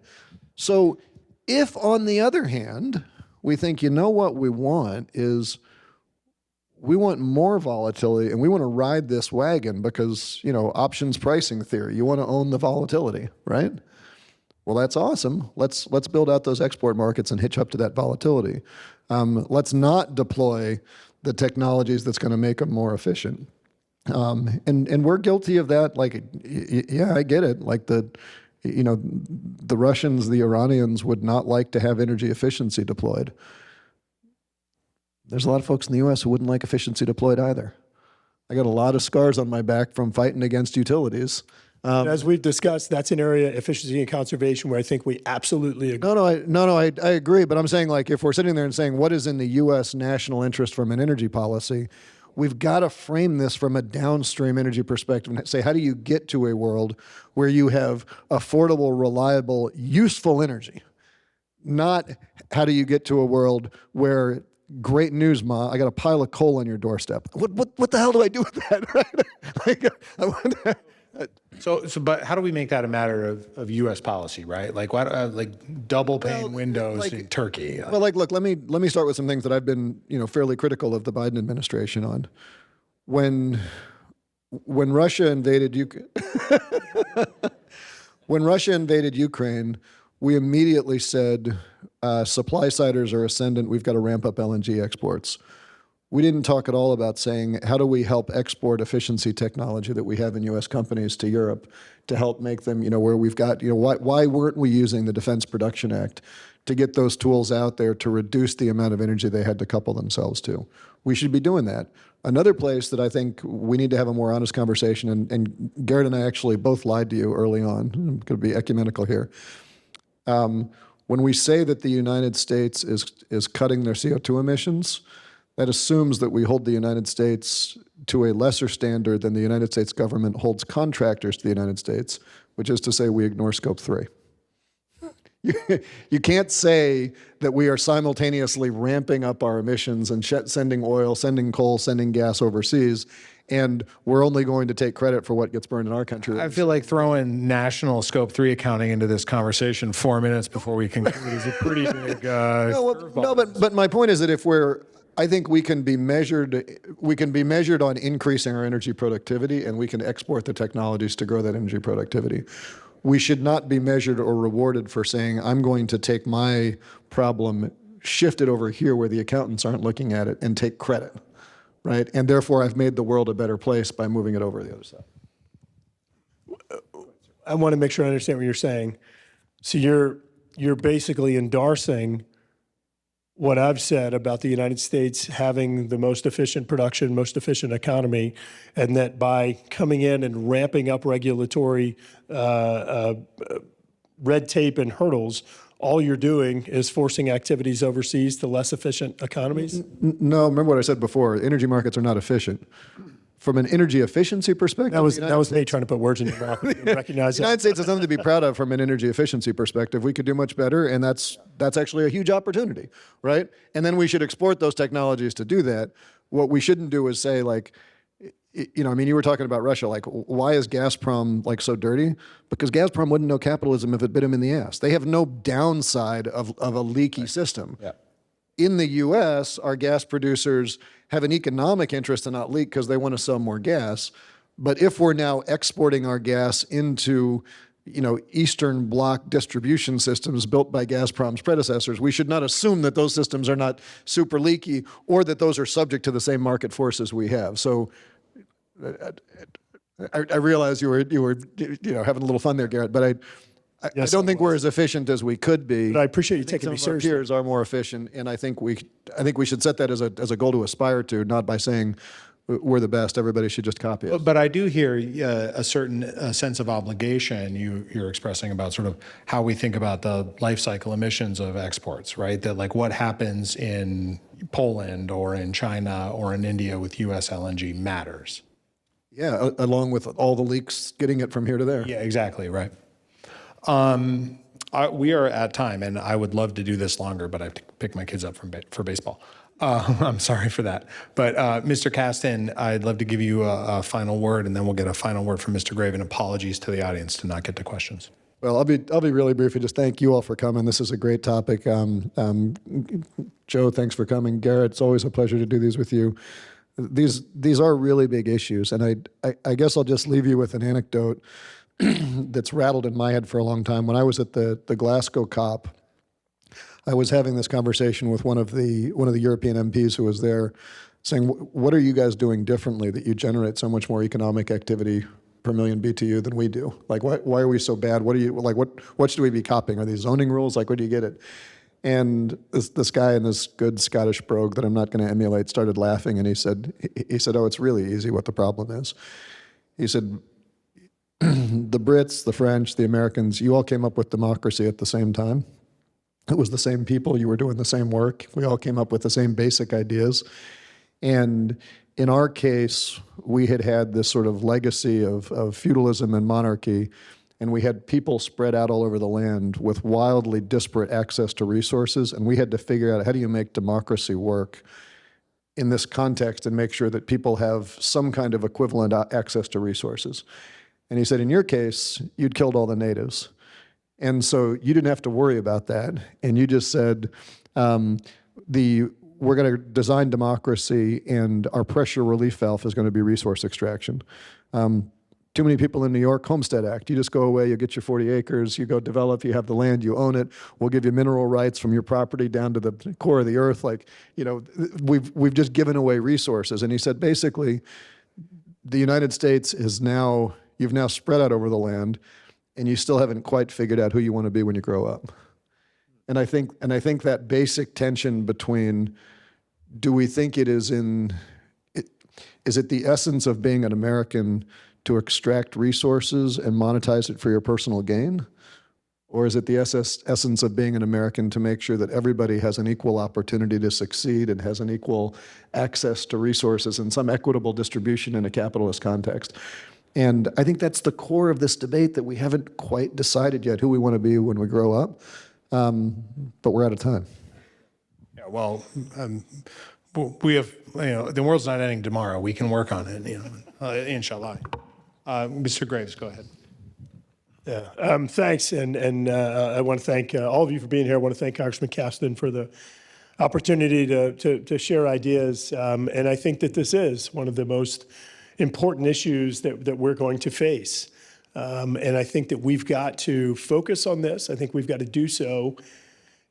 So if, on the other hand, we think, what we want is, we want more volatility and we want to ride this wagon because, options pricing theory, you want to own the volatility, right? Well, that's awesome. Let's build out those export markets and hitch up to that volatility. Let's not deploy the technologies that's going to make them more efficient. And we're guilty of that. Like, yeah, I get it. Like the Russians, the Iranians would not like to have energy efficiency deployed. There's a lot of folks in the U.S. who wouldn't like efficiency deployed either. I got a lot of scars on my back from fighting against utilities, As we've discussed, that's an area, efficiency and conservation, where I think we absolutely agree. I agree. But I'm saying, like, if we're sitting there and saying what is in the U.S. national interest from an energy policy, we've got to frame this from a downstream energy perspective and say, how do you get to a world where you have affordable, reliable, useful energy? Not how do you get to a world where, great news, Ma, I got a pile of coal on your doorstep. What the hell do I do with that? Right? Like, I wonder. But how do we make that a matter of U.S. policy, right? Like, why, like double pane windows in Turkey? Well, like, look, let me start with some things that I've been, fairly critical of the Biden administration on. When Russia invaded Ukraine, we immediately said supply siders are ascendant. We've got to ramp up LNG exports. We didn't talk at all about saying, how do we help export efficiency technology that we have in U.S. companies to Europe to help make them, where we've got, why weren't we using the Defense Production Act to get those tools out there to reduce the amount of energy they had to couple themselves to? We should be doing that. Another place that I think we need to have a more honest conversation, and Garret and I actually both lied to you early on, I'm going to be ecumenical here. When we say that the United States is cutting their CO2 emissions, that assumes that we hold the United States to a lesser standard than the United States government holds contractors to the United States, which is to say we ignore Scope 3. You can't say that we are simultaneously ramping up our emissions and sending oil, sending coal, sending gas overseas, and we're only going to take credit for what gets burned in our country. I feel like throwing national Scope 3 accounting into this conversation 4 minutes before we conclude is a pretty big but my point is that I think we can be measured on increasing our energy productivity, and we can export the technologies to grow that energy productivity. We should not be measured or rewarded for saying, I'm going to take my problem, shift it over here where the accountants aren't looking at it, and take credit, right? And therefore, I've made the world a better place by moving it over to the other side. I want to make sure I understand what you're saying. So you're basically endorsing what I've said about the United States having the most efficient production, most efficient economy, and that by coming in and ramping up regulatory red tape and hurdles, all you're doing is forcing activities overseas to less efficient economies? No, remember what I said before. Energy markets are not efficient. From an energy efficiency perspective, that was me trying to put words in your mouth. Recognize the United States has something to be proud of from an energy efficiency perspective. We could do much better, and that's actually a huge opportunity, right? And then we should export those technologies to do that. What we shouldn't do is say, like, you were talking about Russia. Like, why is Gazprom so dirty? Because Gazprom wouldn't know capitalism if it bit him in the ass. They have no downside of a leaky system. Yeah. In the U.S., our gas producers have an economic interest to not leak because they want to sell more gas. But if we're now exporting our gas into, Eastern Bloc distribution systems built by Gazprom's predecessors, we should not assume that those systems are not super leaky or that those are subject to the same market forces we have. So I realize you were having a little fun there, Garret, but I don't think we're as efficient as we could be. But I appreciate you taking me seriously. Our peers are more efficient, and I think we should set that as a goal to aspire to, not by saying we're the best. Everybody should just copy us. But I do hear a certain sense of obligation you're expressing about sort of how we think about the life cycle emissions of exports, right? That, like, what happens in Poland or in China or in India with U.S. LNG matters. Yeah, along with all the leaks getting it from here to there. Yeah, exactly, right. We are at time, and I would love to do this longer, but I have to pick my kids up for baseball. I'm sorry for that. But Mr. Casten, I'd love to give you a final word, and then we'll get a final word from Mr. Grave, and apologies to the audience to not get to questions. Well, I'll be really brief and just thank you all for coming. This is a great topic. Joe, thanks for coming. Garret, it's always a pleasure to do these with you. These are really big issues, and I guess I'll just leave you with an anecdote that's rattled in my head for a long time. When I was at the Glasgow COP, I was having this conversation with one of the European MPs who was there, saying, "What are you guys doing differently that you generate so much more economic activity per million BTU than we do? Like, why are we so bad? What should we be copying? Are these zoning rules? Like, where do you get it?" And this guy in this good Scottish brogue that I'm not going to emulate started laughing, and he said, "Oh, it's really easy what the problem is." He said, the Brits, the French, the Americans, you all came up with democracy at the same time. It was the same people. You were doing the same work. We all came up with the same basic ideas. And in our case, we had this sort of legacy of feudalism and monarchy, and we had people spread out all over the land with wildly disparate access to resources, and we had to figure out, how do you make democracy work in this context and make sure that people have some kind of equivalent access to resources? And he said, in your case, you'd killed all the natives. And so you didn't have to worry about that. And you just said, we're going to design democracy, and our pressure relief valve is going to be resource extraction. Too many people in New York, Homestead Act. You just go away, you get your 40 acres, you go develop, you have the land, you own it. We'll give you mineral rights from your property down to the core of the earth. Like, you know, we've just given away resources. And he said, basically, the United States is now, you've now spread out over the land, and you still haven't quite figured out who you want to be when you grow up. And I think that basic tension between, do we think is it the essence of being an American to extract resources and monetize it for your personal gain? Or is it the essence of being an American to make sure that everybody has an equal opportunity to succeed and has an equal access to resources and some equitable distribution in a capitalist context? And I think that's the core of this debate, that we haven't quite decided yet who we want to be when we grow up. But we're out of time. Yeah, well, we have, the world's not ending tomorrow. We can work on it, inshallah. Mr. Graves, go ahead. Yeah, thanks, and I want to thank all of you for being here. I want to thank Congressman Casten for the opportunity to share ideas, and I think that this is one of the most important issues that we're going to face. And I think that we've got to focus on this. I think we've got to do so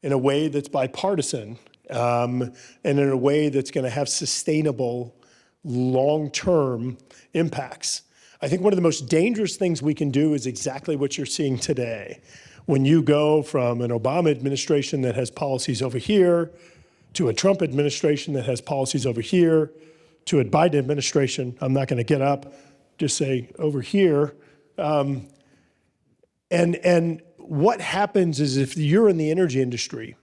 in a way that's bipartisan, and in a way that's going to have sustainable, long-term impacts. I think one of the most dangerous things we can do is exactly what you're seeing today. When you go from an Obama administration that has policies over here, to a Trump administration that has policies over here, to a Biden administration, I'm not going to get up, just say over here. And what happens is, if you're in the energy industry,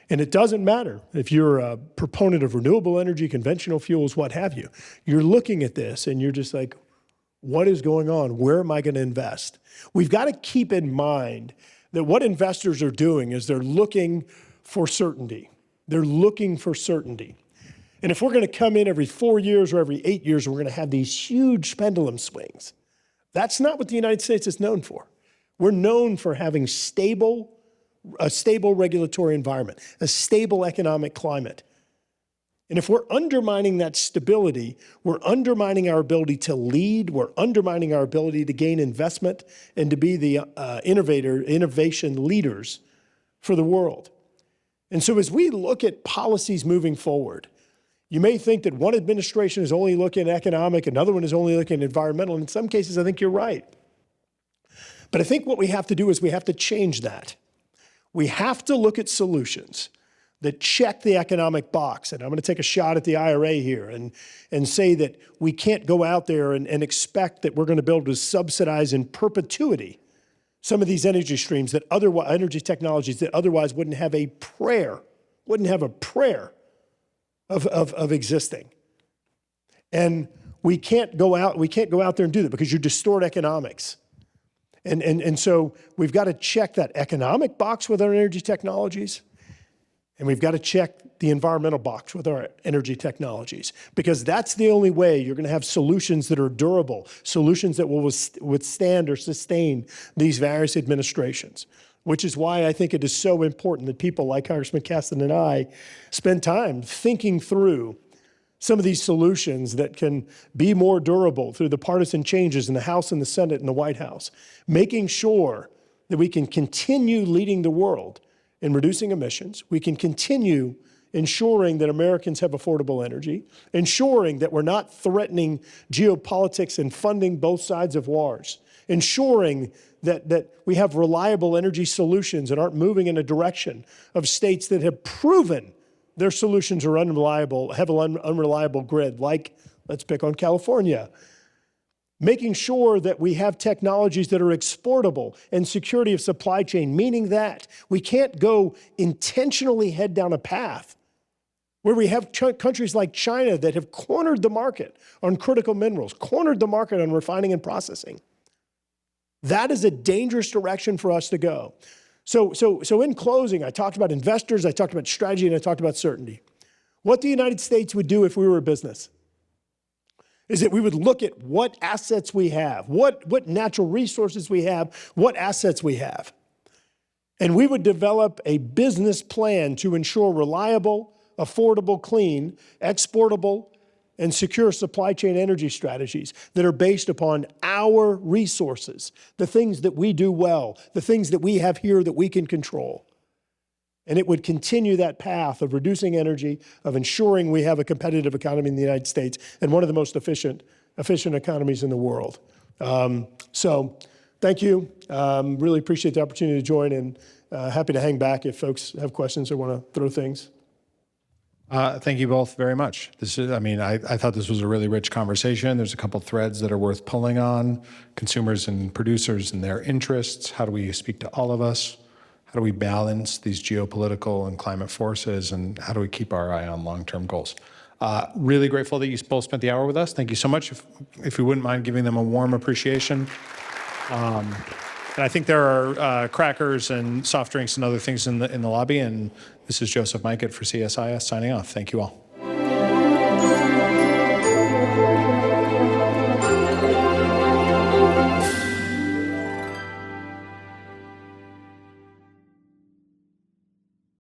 and it doesn't matter if you're a proponent of renewable energy, conventional fuels, what have you, you're looking at this and you're just like, what is going on? Where am I going to invest? We've got to keep in mind that what investors are doing is they're looking for certainty. They're looking for certainty. And if we're going to come in every 4 years or every 8 years, we're going to have these huge pendulum swings. That's not what the United States is known for. We're known for having a stable regulatory environment, a stable economic climate. And if we're undermining that stability, we're undermining our ability to lead, we're undermining our ability to gain investment and to be the innovation leaders for the world. And so as we look at policies moving forward, you may think that one administration is only looking at economic, another one is only looking at environmental. In some cases, I think you're right. But I think what we have to do is we have to change that. We have to look at solutions that check the economic box. And I'm going to take a shot at the IRA here and say that we can't go out there and expect that we're going to be able to subsidize in perpetuity some of these energy streams that otherwise, energy technologies that otherwise wouldn't have a prayer of existing. And we can't go out there and do that because you distort economics. And so we've got to check that economic box with our energy technologies, and we've got to check the environmental box with our energy technologies, because that's the only way you're going to have solutions that are durable, solutions that will withstand or sustain these various administrations, which is why I think it is so important that people like Congressman Casten and I spend time thinking through some of these solutions that can be more durable through the partisan changes in the House and the Senate and the White House, making sure that we can continue leading the world in reducing emissions. We can continue ensuring that Americans have affordable energy, ensuring that we're not threatening geopolitics and funding both sides of wars, ensuring that we have reliable energy solutions and aren't moving in a direction of states that have proven their solutions are unreliable, have an unreliable grid, like, let's pick on California. making sure that we have technologies that are exportable and security of supply chain, meaning that we can't go intentionally head down a path where we have countries like China that have cornered the market on critical minerals, cornered the market on refining and processing. That is a dangerous direction for us to go. So in closing, I talked about investors, I talked about strategy, and I talked about certainty. What the United States would do if we were a business is that we would look at what assets we have, what natural resources we have, what assets we have. And we would develop a business plan to ensure reliable, affordable, clean, exportable, and secure supply chain energy strategies that are based upon our resources, the things that we do well, the things that we have here that we can control. And it would continue that path of reducing energy, of ensuring we have a competitive economy in the United States and one of the most efficient economies in the world. So thank you. Really appreciate the opportunity to join, and happy to hang back if folks have questions or want to throw things. Thank you both very much. I thought this was a really rich conversation. There's a couple threads that are worth pulling on: consumers and producers and their interests. How do we speak to all of us? How do we balance these geopolitical and climate forces? And how do we keep our eye on long-term goals? Really grateful that you both spent the hour with us. Thank you so much. If you wouldn't mind giving them a warm appreciation. And I think there are crackers and soft drinks and other things in the lobby. And this is Joseph Mikett for CSIS signing off. Thank you all.